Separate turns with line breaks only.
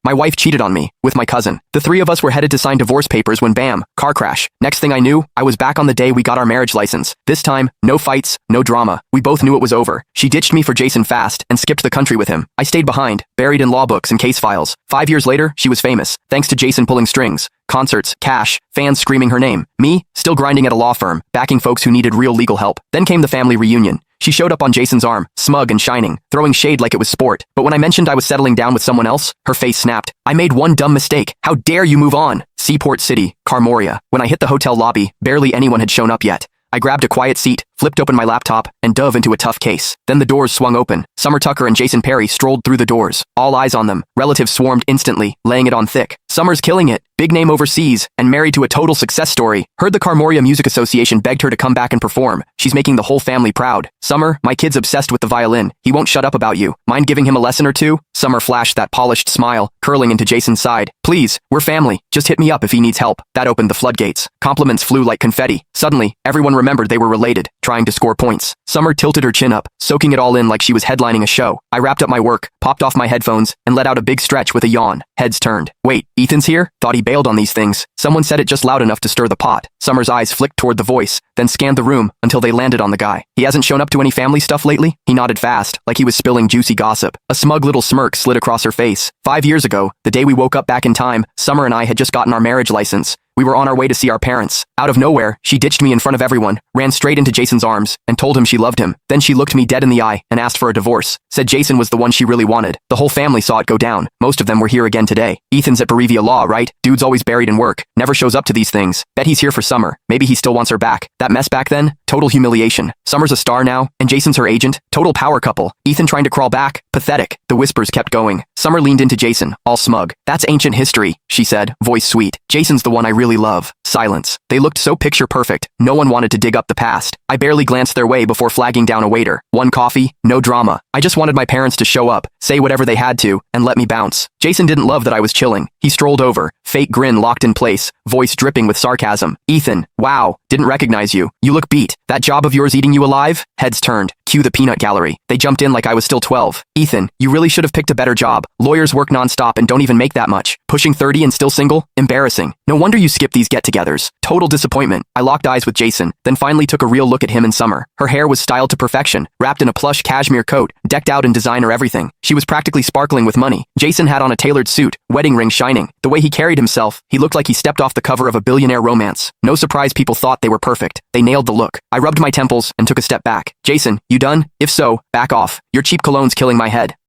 My wife cheated on me, with my cousin. The three of us were headed to sign divorce papers when bam, car crash. Next thing I knew, I was back on the day we got our marriage license. This time, no fights, no drama. We both knew it was over. She ditched me for Jason fast and skipped the country with him. I stayed behind, buried in law books and case files. 5 years later, she was famous, thanks to Jason pulling strings. Concerts, cash, fans screaming her name. Me, still grinding at a law firm, backing folks who needed real legal help. Then came the family reunion. She showed up on Jason's arm, smug and shining, throwing shade like it was sport. But when I mentioned I was settling down with someone else, her face snapped. I made one dumb mistake. How dare you move on? Seaport City, Carmoria. When I hit the hotel lobby, barely anyone had shown up yet. I grabbed a quiet seat, flipped open my laptop, and dove into a tough case. Then the doors swung open. Summer Tucker and Jason Perry strolled through the doors. All eyes on them. Relatives swarmed instantly, laying it on thick. Summer's killing it. Big name overseas, and married to a total success story. Heard the Carmoria Music Association begged her to come back and perform. She's making the whole family proud. Summer, my kid's obsessed with the violin. He won't shut up about you. Mind giving him a lesson or two? Summer flashed that polished smile, curling into Jason's side. Please, we're family. Just hit me up if he needs help. That opened the floodgates. Compliments flew like confetti. Suddenly, everyone remembered they were related, trying to score points. Summer tilted her chin up, soaking it all in like she was headlining a show. I wrapped up my work, popped off my headphones, and let out a big stretch with a yawn. Heads turned. Wait, Ethan's here? Thought he bailed on these things. Someone said it just loud enough to stir the pot. Summer's eyes flicked toward the voice, then scanned the room until they landed on the guy. He hasn't shown up to any family stuff lately? He nodded fast, like he was spilling juicy gossip. A smug little smirk slid across her face. 5 years ago, the day we woke up back in time, Summer and I had just gotten our marriage license. We were on our way to see our parents. Out of nowhere, she ditched me in front of everyone, ran straight into Jason's arms, and told him she loved him. Then she looked me dead in the eye and asked for a divorce. Said Jason was the one she really wanted. The whole family saw it go down. Most of them were here again today. Ethan's at Berevia Law, right? Dude's always buried in work. Never shows up to these things. Bet he's here for Summer. Maybe he still wants her back. That mess back then? Total humiliation. Summer's a star now, and Jason's her agent. Total power couple. Ethan trying to crawl back? Pathetic. The whispers kept going. Summer leaned into Jason, all smug. That's ancient history, she said, voice sweet. Jason's the one I really love. Silence. They looked so picture perfect. No one wanted to dig up the past. I barely glanced their way before flagging down a waiter. One coffee, no drama. I just wanted my parents to show up, say whatever they had to, and let me bounce. Jason didn't love that I was chilling. He strolled over, fake grin locked in place, voice dripping with sarcasm. Ethan, wow, didn't recognize you. You look beat. That job of yours eating you alive? Heads turned. Cue the peanut gallery. They jumped in like I was still 12. Ethan, you really should have picked a better job. Lawyers work nonstop and don't even make that much. Pushing 30 and still single? Embarrassing. No wonder you skip these get-togethers. Total disappointment. I locked eyes with Jason, then finally took a real look at him and Summer. Her hair was styled to perfection, wrapped in a plush cashmere coat, decked out in designer everything. She was practically sparkling with money. Jason had on a tailored suit, wedding ring shining. The way he carried himself, he looked like he stepped off the cover of a billionaire romance. No surprise people thought they were perfect. They nailed the look. I rubbed my temples and took a step back. Jason, you done? If so, back off. Your cheap cologne's killing my head.